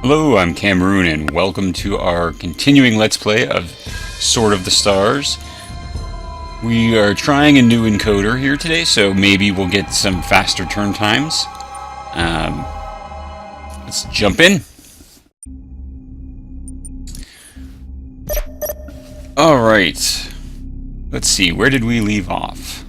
Hello, I'm Cameroon, and welcome to our continuing Let's Play of Sword of the Stars. We are trying a new encoder here today, so maybe we'll get some faster turn times. Let's jump in. Alright. Let's see, where did we leave off?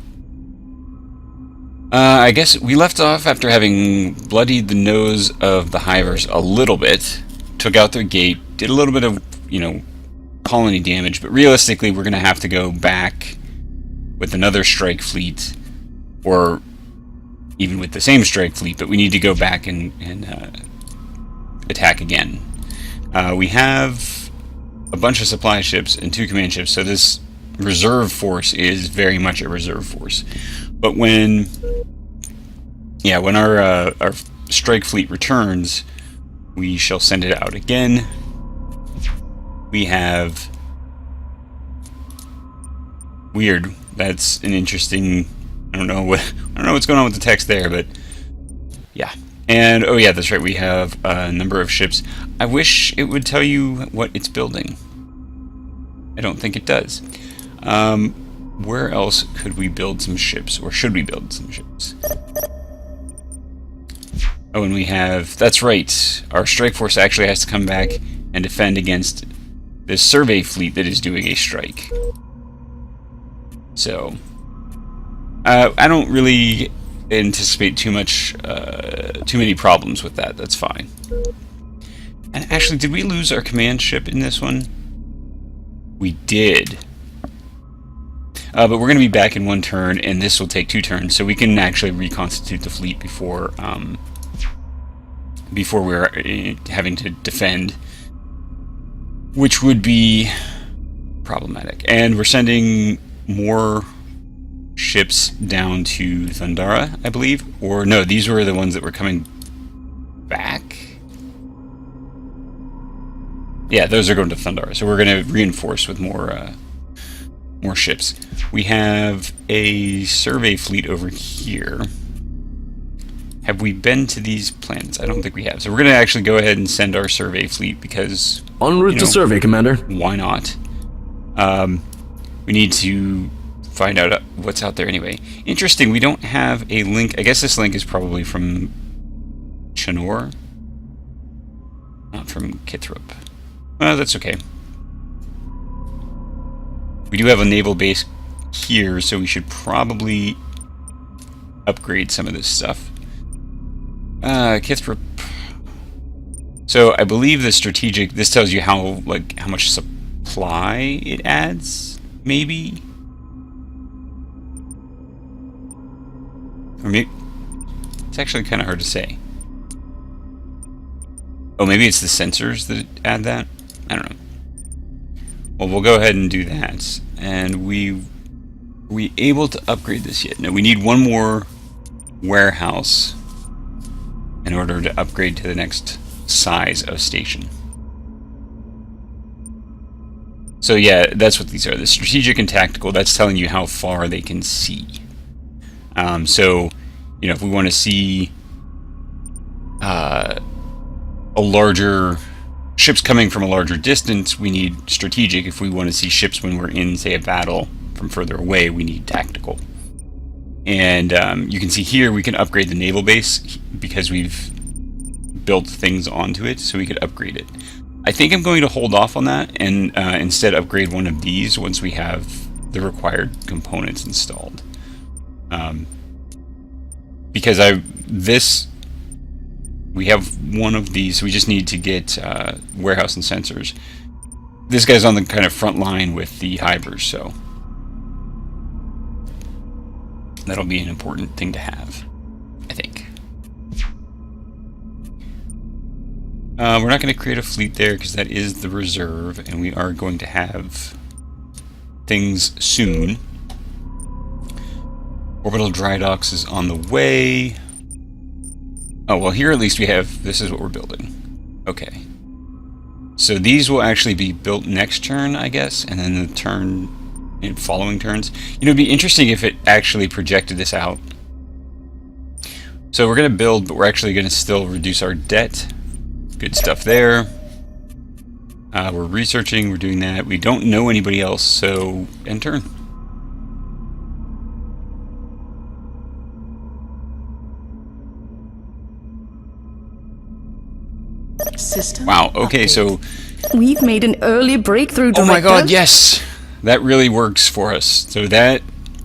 I guess we left off after having bloodied the nose of the Hivers a little bit, took out their gate, did a little bit of, colony damage, but realistically we're going to have to go back with another strike fleet, or even with the same strike fleet, but we need to go back and attack again. We have a bunch of supply ships and 2 command ships, so this reserve force is very much a reserve force. But when our strike fleet returns, we shall send it out again. We have weird. That's an interesting. I don't know what's going on with the text there, but yeah. And oh yeah, that's right. We have a number of ships. I wish it would tell you what it's building. I don't think it does. Where else could we build some ships, or should we build some ships? Oh, and we have, that's right, our strike force actually has to come back and defend against this survey fleet that is doing a strike. So, I don't really anticipate too many problems with that. That's fine. And actually, did we lose our command ship in this one? We did. But we're going to be back in 1 turn, and this will take 2 turns, so we can actually reconstitute the fleet before we're having to defend, which would be problematic. And we're sending more ships down to Thundara, I believe. Or no, these were the ones that were coming back. Yeah, those are going to Thundara, so we're going to reinforce with more ships. We have a survey fleet over here. Have we been to these planets? I don't think we have. So we're going to actually go ahead and send our survey fleet because... En route to survey, Commander. Why not? We need to find out what's out there anyway. Interesting, we don't have a link. I guess this link is probably from Chanor, not from Kithrop. Well, that's okay. We do have a naval base here, so we should probably upgrade some of this stuff. Kithrop. So I believe the strategic. This tells you how much supply it adds, maybe. Or maybe it's actually kind of hard to say. Oh, maybe it's the sensors that add that. I don't know. Well, we'll go ahead and do that. And are we able to upgrade this yet? No, we need 1 more warehouse in order to upgrade to the next size of station. So yeah, that's what these are. The strategic and tactical, that's telling you how far they can see. So, if we want to see a larger... ships coming from a larger distance, we need strategic. If we want to see ships when we're in, say, a battle from further away, we need tactical. And you can see here we can upgrade the naval base because we've built things onto it, so we could upgrade it. I think I'm going to hold off on that and instead upgrade one of these once we have the required components installed. Because we have one of these, so we just need to get warehouse and sensors. This guy's on the kind of front line with the Hivers, so that'll be an important thing to have, I think. We're not going to create a fleet there because that is the reserve, and we are going to have things soon. Orbital dry docks is on the way. Oh, well, here at least we have, this is what we're building. Okay. So these will actually be built next turn, I guess, and then the turn in following turns. It'd be interesting if it actually projected this out. So we're going to build, but we're actually going to still reduce our debt. Good stuff there. We're researching, we're doing that. We don't know anybody else, so end turn. System Wow, okay, update. so... We've made an early breakthrough, Director. Oh my god, yes! That really works for us. So that...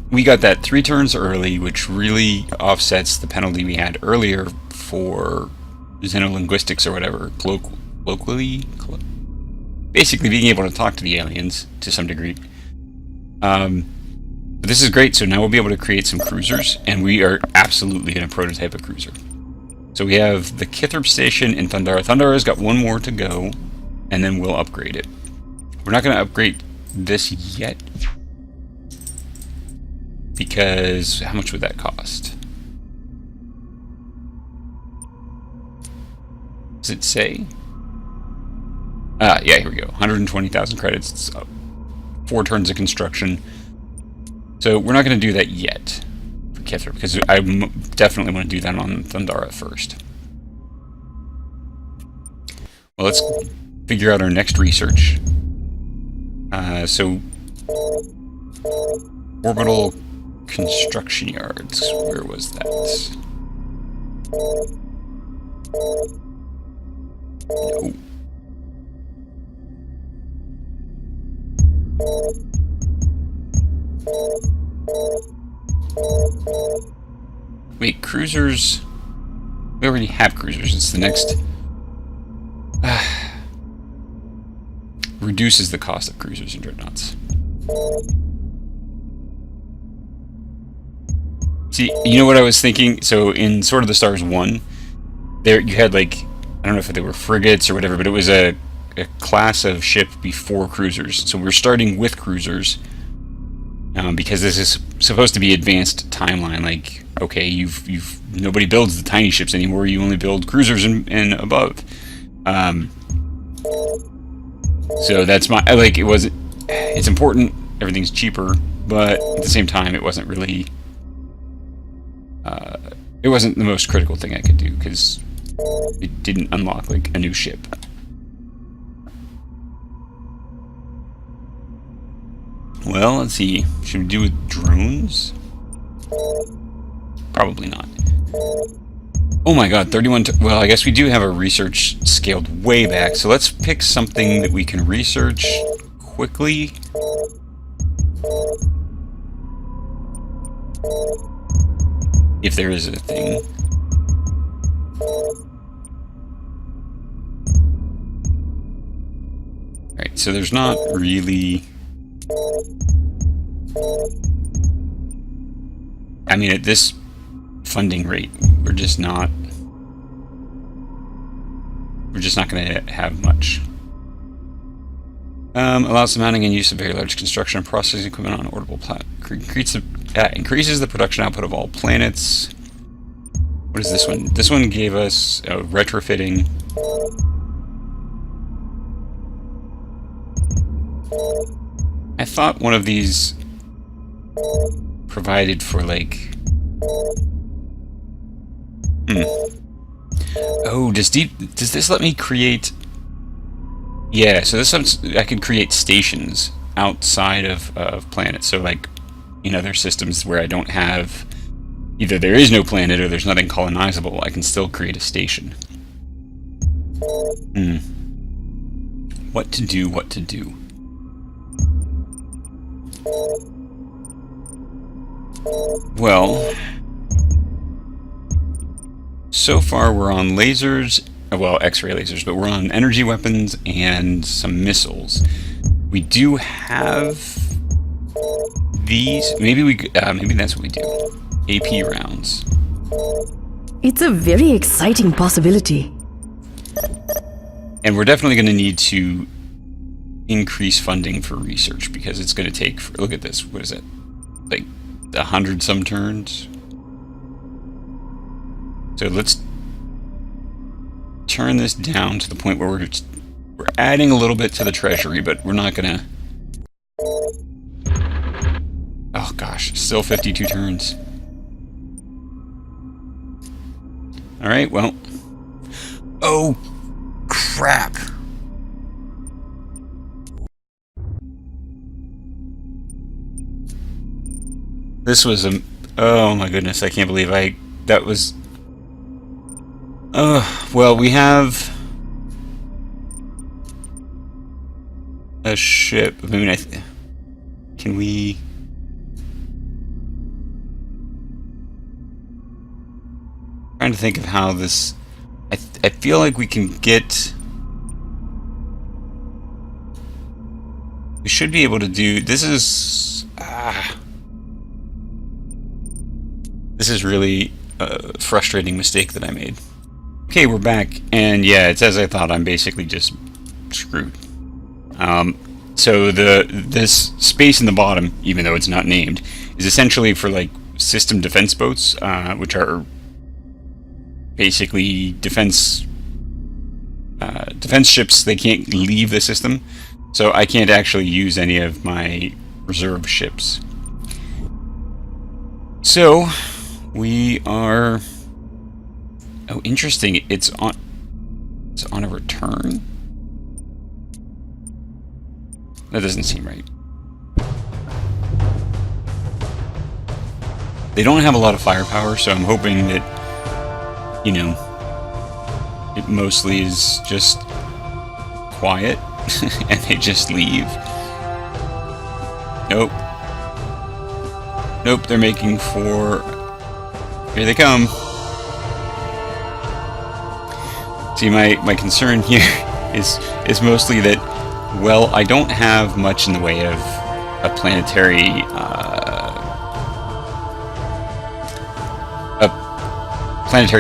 We got that 3 turns early, which really offsets the penalty we had earlier for xenolinguistics or whatever. Basically being able to talk to the aliens to some degree. But this is great, so now we'll be able to create some cruisers, and we are absolutely going to prototype a cruiser. So we have the Kithrop station in Thundara. Thundara's got 1 more to go, and then we'll upgrade it. We're not going to upgrade this yet, because how much would that cost? Does it say? Yeah, here we go. 120,000 credits. It's 4 turns of construction. So we're not going to do that yet for Kithrop, because I definitely want to do that on Thundara first. Well, let's figure out our next research. So orbital construction yards. Where was that? No. Wait, cruisers? We already have cruisers. It's the next... reduces the cost of cruisers and dreadnoughts. See, you know what I was thinking? So in Sword of the Stars 1, there you had like, I don't know if they were frigates or whatever, but it was a class of ship before cruisers. So we're starting with cruisers because this is supposed to be advanced timeline. Like, okay, nobody builds the tiny ships anymore. You only build cruisers and above. So that's my like. It's important. Everything's cheaper, but at the same time, it wasn't really. It wasn't the most critical thing I could do because it didn't unlock like a new ship. Well, let's see. Should we do with drones? Probably not. Oh my god, 31... well, I guess we do have a research scaled way back, so let's pick something that we can research quickly. If there is a thing. Alright, so there's not really... I mean, at this funding rate, we're just not going to have much. Allows the mounting and use of very large construction and processing equipment on orbital increases the production output of all planets. What is this one? This one gave us retrofitting. I thought one of these provided for like... Oh, does this let me create... Yeah, so this one's, I can create stations outside of planets. So like in other systems where I don't have... Either there is no planet or there's nothing colonizable, I can still create a station. What to do, what to do. Well, so far we're on lasers, well, X-ray lasers, but we're on energy weapons and some missiles. We do have these. Maybe maybe that's what we do. AP rounds. It's a very exciting possibility. And we're definitely going to need to increase funding for research because it's going to take. Look at this. What is it? Like 100 some turns. So let's turn this down to the point where we're adding a little bit to the treasury, but we're not gonna... Oh gosh, still 52 turns. Alright, well... Oh! crap. This was a... Oh my goodness, I can't believe that was... well, we have... a ship. I mean, can we... trying to think of how this... I feel like we can get... we should be able to do... This is... this is really a frustrating mistake that I made. Okay, we're back, and yeah, it's as I thought. I'm basically just screwed. So this space in the bottom, even though it's not named, is essentially for like system defense boats, which are basically defense ships. They can't leave the system, so I can't actually use any of my reserve ships. So we are... oh, interesting. It's on a return. That doesn't seem right. They don't have a lot of firepower, so I'm hoping that, you know, it mostly is just quiet and they just leave. Nope. Nope, they're making for... here they come. See, my concern here is mostly that, well, I don't have much in the way of a planetary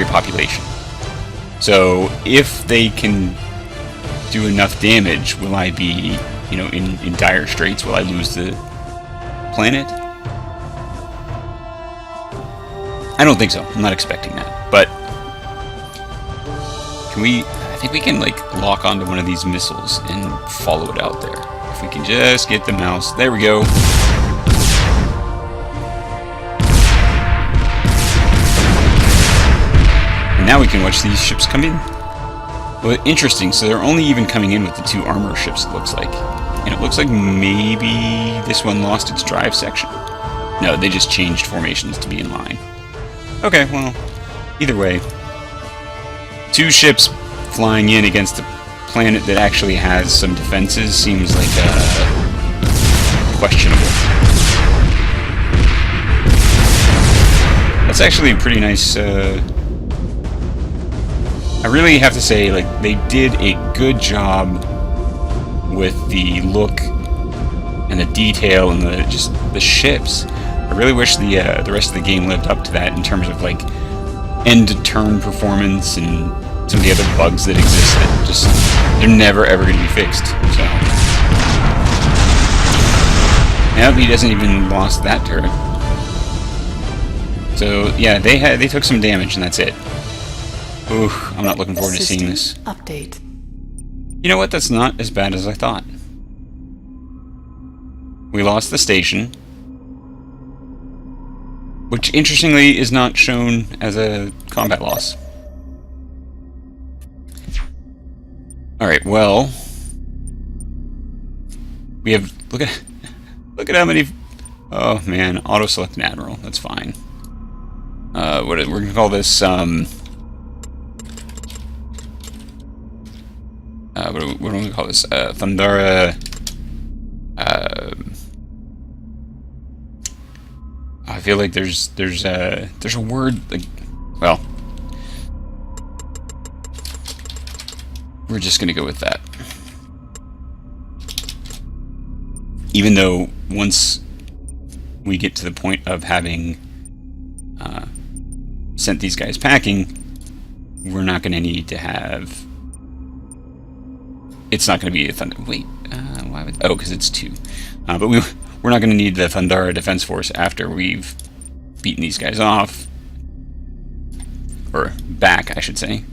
population. So if they can do enough damage, will I be, you know, in dire straits? Will I lose the planet? I don't think so. I'm not expecting that. But can we... I think we can, like, lock onto one of these missiles and follow it out there. If we can just get the mouse... there we go. And now we can watch these ships come in. Well, interesting. So they're only even coming in with the 2 armor ships, it looks like. And it looks like maybe this one lost its drive section. No, they just changed formations to be in line. Okay, well, either way. 2 ships flying in against a planet that actually has some defenses seems like questionable. That's actually a pretty nice... I really have to say, like, they did a good job with the look and the detail and the ships. I really wish the rest of the game lived up to that in terms of, like, end-to-turn performance and some of the other bugs that exist that just, they're never ever going to be fixed. So, yep, he doesn't even lost that turret. So yeah, they took some damage and that's it. Ooh, I'm not looking forward to seeing this. Update. You know what? That's not as bad as I thought. We lost the station, which interestingly is not shown as a combat loss. Alright, well, we have, look at how many, oh man, auto-select an admiral, that's fine. We're gonna call this, what do we gonna call this, Thundara, I feel like there's a word, like, well, we're just going to go with that. Even though once we get to the point of having sent these guys packing, we're not going to need to have... it's not going to be a Thunder... wait, why would... oh, because it's 2. But we're not going to need the Thundara Defense Force after we've beaten these guys off. Or back, I should say.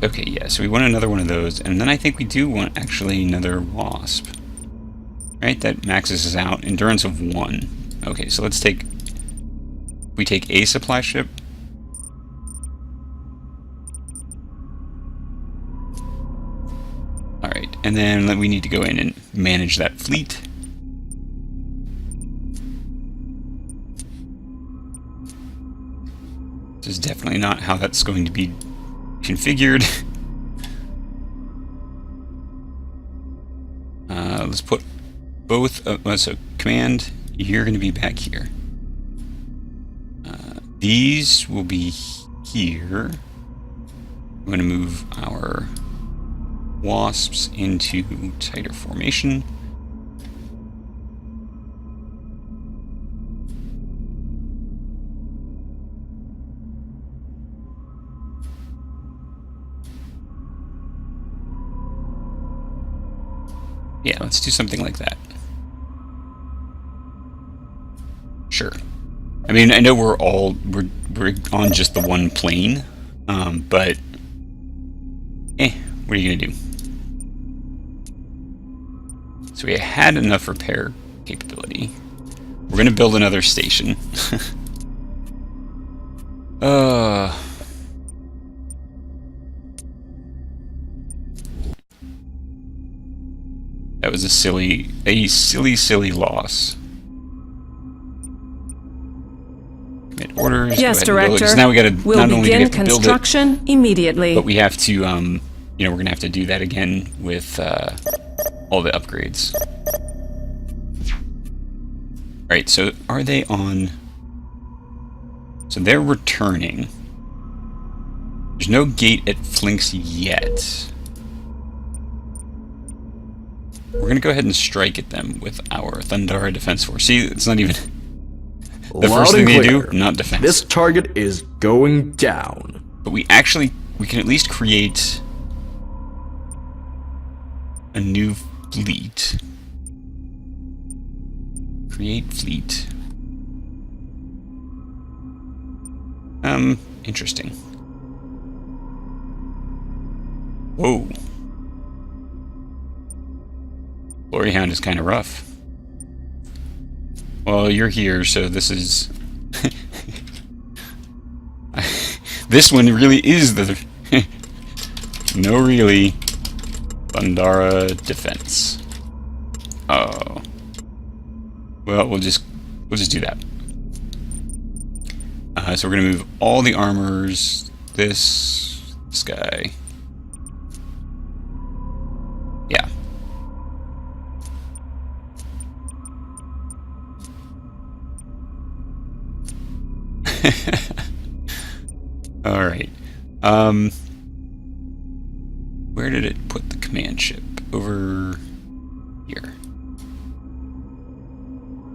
Okay, yeah, so we want another one of those, and then I think we do want actually another Wasp. Right, that maxes us out. Endurance of 1. Okay, so let's take we take a supply ship. Alright, and then we need to go in and manage that fleet. This is definitely not how that's going to be configured. Let's put both of, so command, you're going to be back here. These will be here. I'm going to move our wasps into tighter formation. Yeah, let's do something like that. Sure. I mean, I know we're on just the one plane, but what are you gonna do? So we had enough repair capability. We're gonna build another station. That was a silly loss. Commit orders. Yes, Director. So now we gotta we'll not only do we begin have to build construction immediately. but we have to, you know, we're gonna have to do that again with all the upgrades. All right. So are they on? So they're returning. There's no gate at Flinks yet. We're going to go ahead and strike at them with our Thundara Defense Force. See, it's not even... The first thing they do, not defense. This target is going down. But we can at least create a new fleet. Create fleet. Interesting. Whoa. Glory Hound is kind of rough. Well, you're here, so this is... This one really is the... No, really. Thundara Defense. Oh. Well, we'll just do that. So we're gonna move all the armors. This guy. Yeah. All right. Where did it put the command ship? Over here.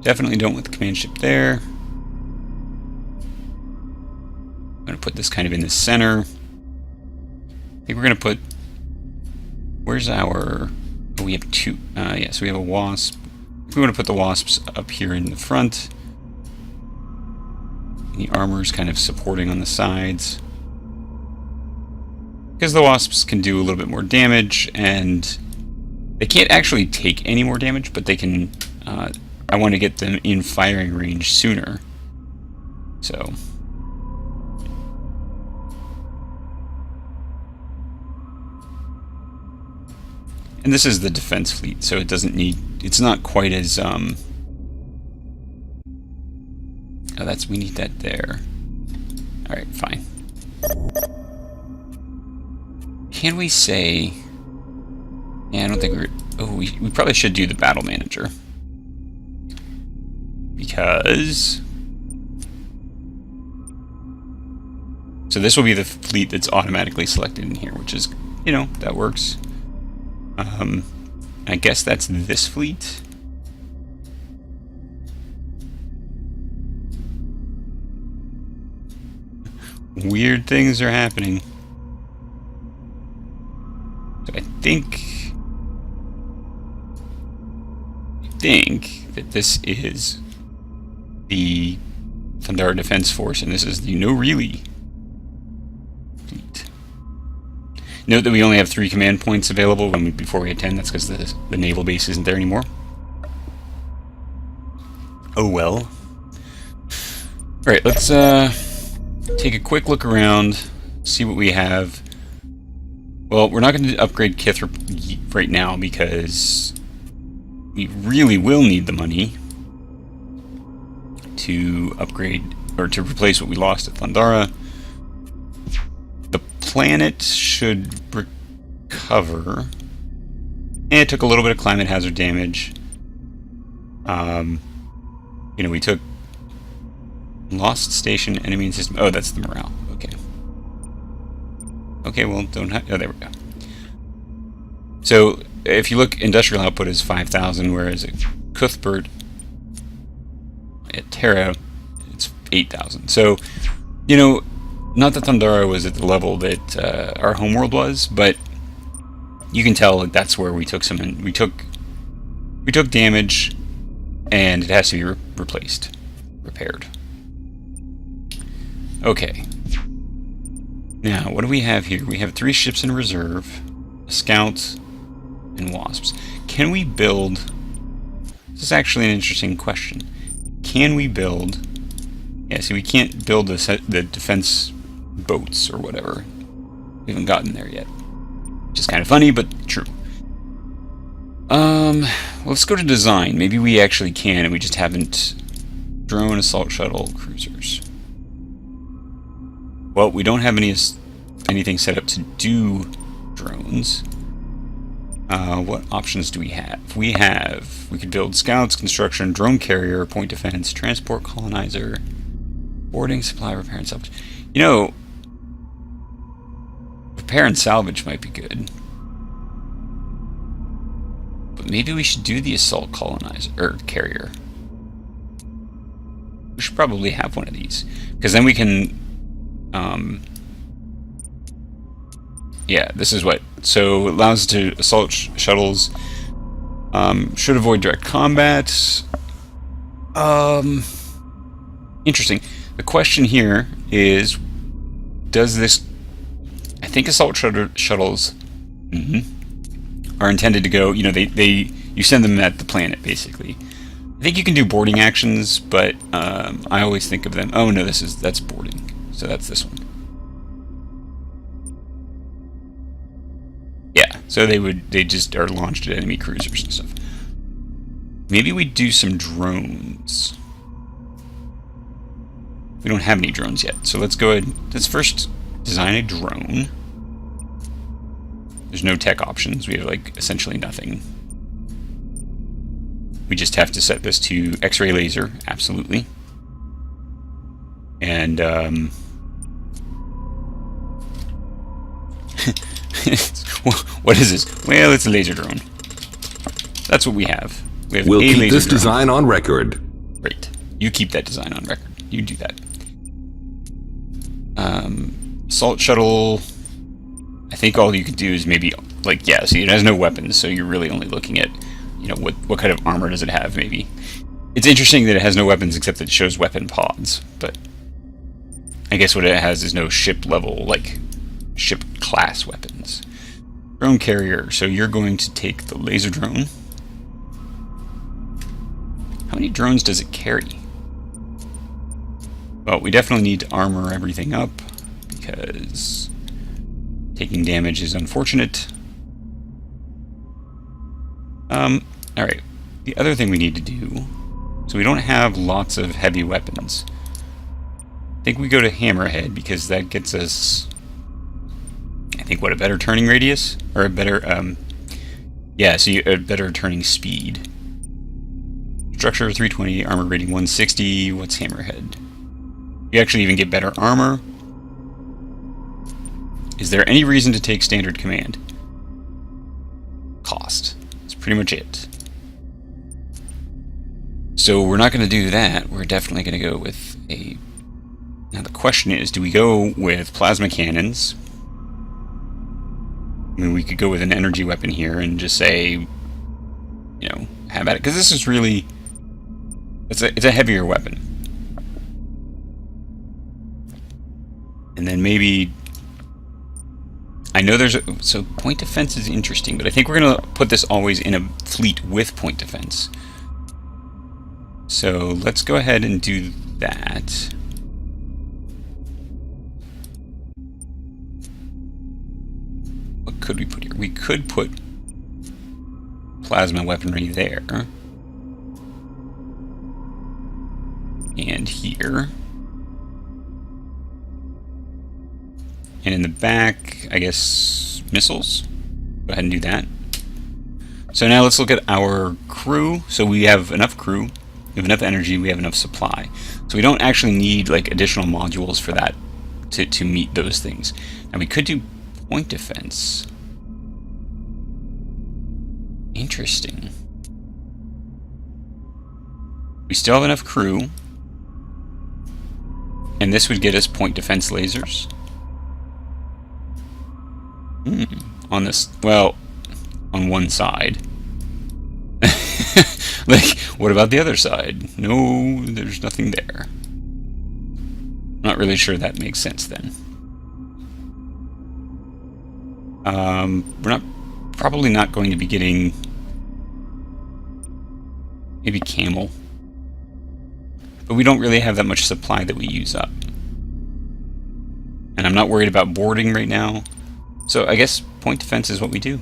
Definitely don't want the command ship there. I'm going to put this kind of in the center. I think we're going to put... Where's our... Oh, we have two. Yeah, so we have a wasp. We want to put the wasps up here in the front. The armor is kind of supporting on the sides. Because the wasps can do a little bit more damage, and they can't actually take any more damage, but they can... I want to get them in firing range sooner. So... And this is the defense fleet, so it doesn't need... It's not quite as... Oh, we need that there. Alright, fine. Can we say... Yeah, I don't think we're... Oh, we probably should do the battle manager. Because... So this will be the fleet that's automatically selected in here, which is, you know, that works. I guess that's this fleet. Weird things are happening. So I think that this is the Thundara Defense Force, and this is the No Really fleet. Note that we only have 3 command points available before we had 10. That's because the naval base isn't there anymore. Oh well. Alright, let's take a quick look around, see what we have. Well, we're not going to upgrade Kith right now because we really will need the money to upgrade, or to replace what we lost at Thundara. The planet should recover. And it took a little bit of climate hazard damage. You know, we took lost station, enemy in system. Oh, that's the morale. Okay. Okay, well, don't have... Oh, there we go. So, if you look, industrial output is 5,000, whereas at Cuthbert, at Terra, it's 8,000. So, you know, not that Thundara was at the level that our homeworld was, but you can tell like that's where we took some... We took damage, and it has to be replaced. Repaired. Okay. Now, what do we have here? We have 3 ships in reserve, a scout, and wasps. Can we build... This is actually an interesting question. Can we build... Yeah, see, we can't build the defense boats or whatever. We haven't gotten there yet. Which is kind of funny, but true. Let's go to design. Maybe we actually can, and we just haven't... Drone, assault shuttle, cruisers. Well, we don't have anything set up to do drones. What options do we have? We could build scouts, construction, drone carrier, point defense, transport colonizer, boarding, supply, repair, and salvage. You know, repair and salvage might be good. But maybe we should do the assault colonizer, or carrier. We should probably have one of these. Because then we can... yeah, this is what... So, it allows us to assault shuttles. Should avoid direct combat. Interesting. The question here is... Does this... I think assault shuttles... are intended to go... You know, you send them at the planet, basically. I think you can do boarding actions, but I always think of them... Oh, no, that's boarding. So that's this one. Yeah, so they just are launched at enemy cruisers and stuff. Maybe we do some drones. We don't have any drones yet, so let's go ahead. Let's first design a drone. There's no tech options. We have, like, essentially nothing. We just have to set this to X-ray laser, absolutely. And, what is this? Well, it's a laser drone. That's what we have. We'll keep this design on record. Great. You keep that design on record. You do that. Assault shuttle... I think all you could do is maybe... Like, yeah, see, it has no weapons, so you're really only looking at... You know, what kind of armor does it have, maybe? It's interesting that it has no weapons except that it shows weapon pods, but... I guess what it has is no ship level, like... ship class weapons. Drone carrier, so you're going to take the laser drone. How many drones does it carry? Well, we definitely need to armor everything up, because taking damage is unfortunate. Alright. The other thing we need to do, so we don't have lots of heavy weapons. I think we go to Hammerhead, because that gets us... I think, what, a better turning radius? Or a better, yeah, so a better turning speed. Structure 320, armor rating 160, what's Hammerhead? You actually even get better armor. Is there any reason to take standard command? Cost. That's pretty much it. So we're not going to do that. We're definitely going to go with a... Now the question is, do we go with plasma cannons? I mean, we could go with an energy weapon here and just say, you know, have at it. Because this is really... It's a heavier weapon. And then maybe... I know there's a... So point defense is interesting, but I think we're going to put this always in a fleet with point defense. So let's go ahead and do that. could we put here? We could put plasma weaponry there. And here. And in the back, I guess, missiles. Go ahead and do that. So now let's look at our crew. So we have enough crew, we have enough energy, we have enough supply. So we don't actually need like additional modules for that to meet those things. And we could do point defense. Interesting. We still have enough crew. And this would get us point defense lasers. On this, well, on one side. Like, what about the other side? No, there's nothing there. Not really sure that makes sense then. We're probably not going to be getting maybe camel. But we don't really have that much supply that we use up. And I'm not worried about boarding right now. So I guess point defense is what we do.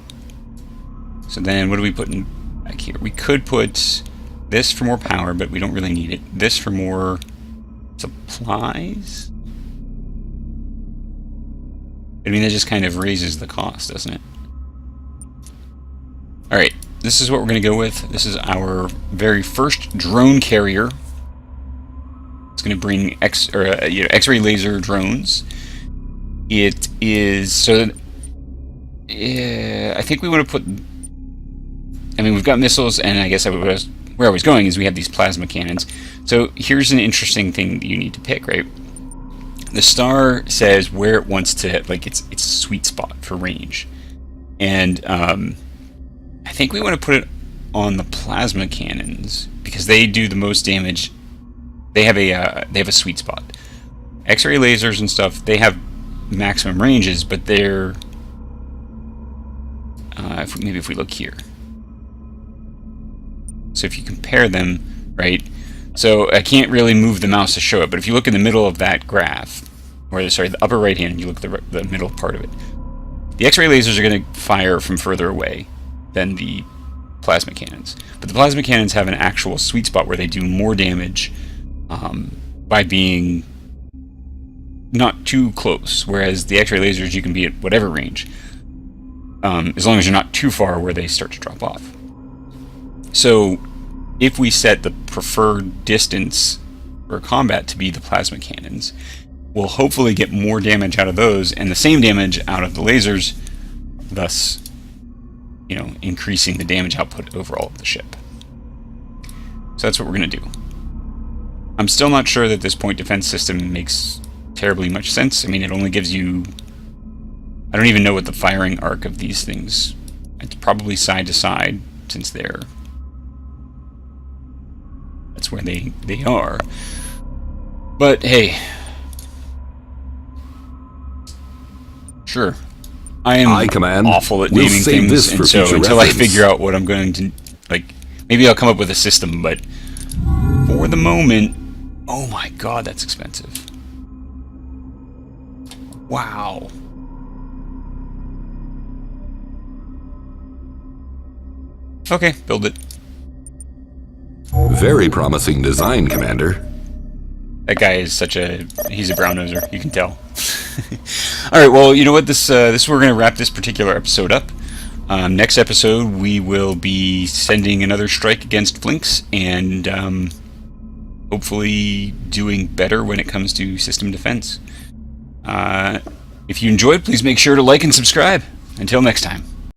So then what do we put in back here? We could put this for more power, but we don't really need it. This for more supplies? I mean, that just kind of raises the cost, doesn't it? Alright, this is what we're going to go with. This is our very first drone carrier. It's going to bring X-ray laser drones. It is... so I think we want to put... I mean, we've got missiles, and I guess where I was going is we have these plasma cannons. So here's an interesting thing that you need to pick, right? The star says where it wants to, like, its sweet spot for range. And I think we want to put it on the plasma cannons, because they do the most damage. They have a sweet spot. X-ray lasers and stuff, they have maximum ranges, but they're... maybe if we look here. So if you compare them, right? So I can't really move the mouse to show it, but if you look in the middle of that graph, or sorry, the upper right hand, you look at the middle part of it. The X-ray lasers are going to fire from further away than the plasma cannons. But the plasma cannons have an actual sweet spot where they do more damage by being not too close, whereas the X-ray lasers you can be at whatever range, as long as you're not too far where they start to drop off. So if we set the preferred distance for combat to be the plasma cannons, we'll hopefully get more damage out of those and the same damage out of the lasers, thus, you know, increasing the damage output overall of the ship. So that's what we're going to do. I'm still not sure that this point defense system makes terribly much sense. I mean, it only gives you... I don't even know what the firing arc of these things... It's probably side to side, since they're... that's where they are. But, hey... sure. I am awful at naming things, and so until I figure out what I'm going to... like, maybe I'll come up with a system, but... for the moment... oh my god, that's expensive. Wow. Okay, build it. Very promising design, Commander. That guy is he's a brown noser, you can tell. Alright, well, you know what, this we're going to wrap this particular episode up. Next episode, we will be sending another strike against Flinks, and hopefully doing better when it comes to system defense. If you enjoyed, please make sure to like and subscribe. Until next time.